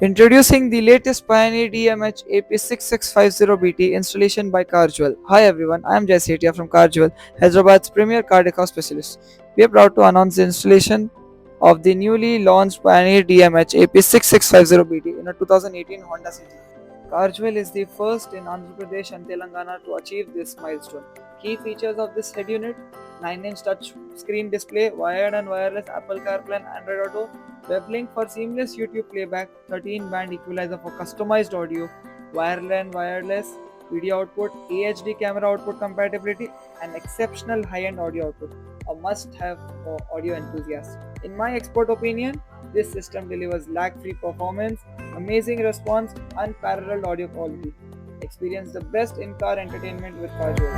Introducing the latest Pioneer DMH-AP6650BT installation by Carjuel. Hi everyone, I am Sethia from Carjuel, Hyderabad's premier car decor specialist. We are proud to announce the installation of the newly launched Pioneer DMH-AP6650BT in a 2018 Honda City. Carjuel is the first in Andhra Pradesh and Telangana to achieve this milestone. Key features of this head unit: 9-inch touch screen display, wired and wireless Apple CarPlay and Android Auto, WebLink for seamless YouTube playback, 13-band equalizer for customized audio, wireless video output, HD camera output compatibility, and exceptional high-end audio output. A must-have for audio enthusiasts. In my expert opinion, this system delivers lag-free performance, amazing response, unparalleled audio quality. Experience the best in-car entertainment with CarJoy.